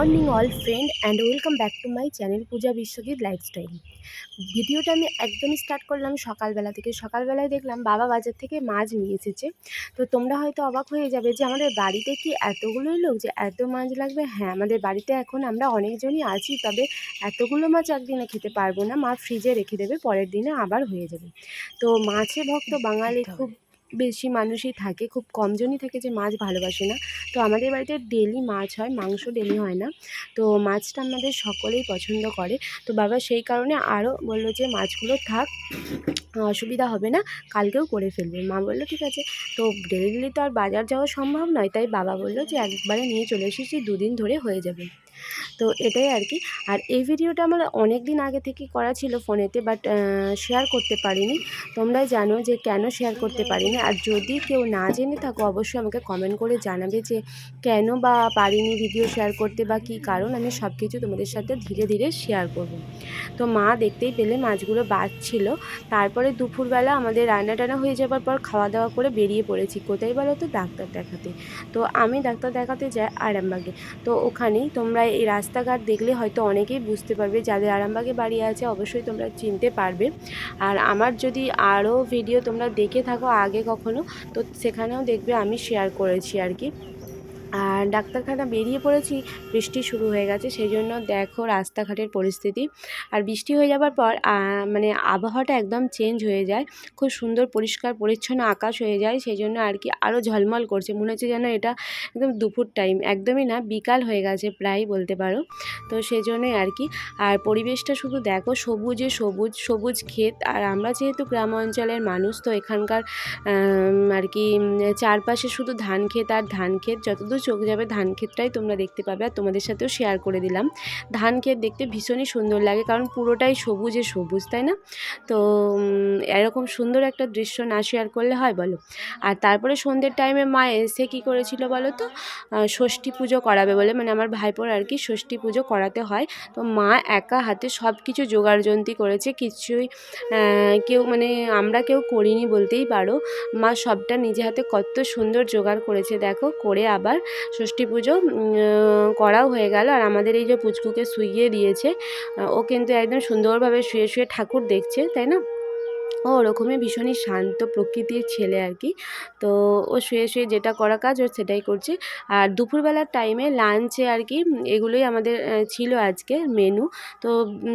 Morning all friend and welcome back to my channel Puja Biswajit lifestyle. ভিডিওটা আমি একদমই start করলাম সকালবেলা থেকে। সকালবেলায় দেখলাম বাবা বাজার থেকে মাছ নিয়ে এসেছে। তো তোমরা হয়তো অবাক হয়ে যাবে যে আমাদের বাড়িতে কি এতগুলোই লোক যে এত মাছ লাগবে। হ্যাঁ, আমাদের বাড়িতে এখন আমরা অনেকজনই আছি, তবে এতগুলো মাছ একদিনে খেতে পারবো না। মা ফ্রিজে রেখে দেবে, পরের দিনে আবার হয়ে যাবে। তো মাছে ভক্ত বাঙালি খুব বেশি মানুষই থাকে, খুব কমজনই থাকে যে মাছ ভালোবাসে না। তো আমাদের বাড়িতে ডেলি মাছ হয়, মাংস ডেলি হয় না। তো মাছটা আমাদের সকলেই পছন্দ করে। তো বাবা সেই কারণে আরও বললো যে মাছগুলো থাক, অসুবিধা হবে না, কালকেও করে ফেলবে। মা বললো ঠিক আছে। তো ডেলি ডেলি তো আর বাজার যাওয়া সম্ভব নয়, তাই বাবা বললো যে একবারে নিয়ে চলে এসেছি, দুদিন ধরে হয়ে যাবে। তো এটাই আর কি। আর এই ভিডিওটা আমার অনেক দিন আগে থেকে করা ছিল ফোনেতে, বাট শেয়ার করতে পারিনি। তোমরাই জানো যে কেন শেয়ার করতে পারিনি। আর যদি কেউ না জেনে থাকো অবশ্যই আমাকে কমেন্ট করে জানাবে যে কেন বা পারিনি ভিডিও শেয়ার করতে, বা কী কারণ। আমি সব কিছু তোমাদের সাথে ধীরে ধীরে শেয়ার করব। তো মা দেখতেই পেলে মাছগুলো বাছছিল। তারপরে দুপুরবেলা আমাদের রান্না টান্না হয়ে যাবার পর খাওয়া দাওয়া করে বেরিয়ে পড়েছি। কোথায় বলো তো? ডাক্তার দেখাতে। তো আমি ডাক্তার দেখাতে যাই আরামবাগে। তো ওখানেই তোমরা এই রাস্তাঘাট দেখলে হয়তো অনেকেই বুঝতে পারবে, যাদের আরামবাগে বাড়ি আছে অবশ্যই তোমরা চিনতে পারবে। আর আমার যদি আরও ভিডিও তোমরা দেখে থাকো আগে কখনো, তো সেখানেও দেখবে আমি শেয়ার করেছি আর কি। আর ডাক্তারখানা বেরিয়ে পড়েছি, বৃষ্টি শুরু হয়ে গেছে, সেই জন্য দেখো রাস্তাঘাটের পরিস্থিতি। আর বৃষ্টি হয়ে যাবার পর মানে আবহাওয়াটা একদম চেঞ্জ হয়ে যায়, খুব সুন্দর পরিষ্কার পরিচ্ছন্ন আকাশ হয়ে যায়। সেই জন্য আর কি আরও ঝলমল করছে, মনে হচ্ছে যেন এটা একদম দুপুর টাইম, একদমই না, বিকাল হয়ে গেছে প্রায় বলতে পারো। তো সেই জন্যই আর কি। আর পরিবেশটা শুধু দেখো, সবুজে সবুজ, সবুজ ক্ষেত। আর আমরা যেহেতু গ্রাম অঞ্চলের মানুষ, তো এখানকার আর কি চারপাশে শুধু ধান ক্ষেত আর ধান ক্ষেত, যতদূর চোখ যাবে ধান ক্ষেতটাই তোমরা দেখতে পাবে। আর তোমাদের সাথেও শেয়ার করে দিলাম। ধান ক্ষেত দেখতে ভীষণই সুন্দর লাগে, কারণ পুরোটাই সবুজে সবুজ, তাই না? তো এরকম সুন্দর একটা দৃশ্য না শেয়ার করলে হয় বলো? আর তারপরে সন্ধ্যের টাইমে মা এসে কী করেছিল বলো তো? ষষ্ঠী পুজো করাবে বলে, মানে আমার ভাইপোর আর কি ষষ্ঠী পুজো করাতে হয়। তো মা একা হাতে সব কিছু জোগাড়যন্ত্রী করেছে, কিছুই কেউ মানে আমরা কেউ করিনি বলতেই পারো। মা সবটা নিজে হাতে কত সুন্দর জোগাড় করেছে দেখো। করে আবার ষষ্ঠী পুজো করাও হয়ে গেল। আর আমাদের এই যে পুচকুকে শুইয়ে দিয়েছে, ও কিন্তু একদম সুন্দরভাবে শুয়ে শুয়ে ঠাকুর দেখছে, তাই না? ও ওরকমই ভীষণই শান্ত প্রকৃতির ছেলে আর কি। তো ও শুয়ে শুয়ে যেটা করা কাজ ওর সেটাই করছে। আর দুপুরবেলার টাইমে লাঞ্চে আর কি এগুলোই আমাদের ছিল আজকে মেনু। তো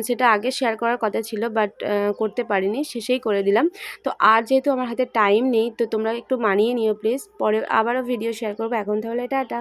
সেটা আগে শেয়ার করার কথা ছিল, বাট করতে পারিনি, শেষেই করে দিলাম। তো আর যেহেতু আমার হাতে টাইম নেই, তো তোমরা একটু মানিয়ে নিও প্লিজ, পরে আবারও ভিডিও শেয়ার করবো। এখন তাহলে টাটা।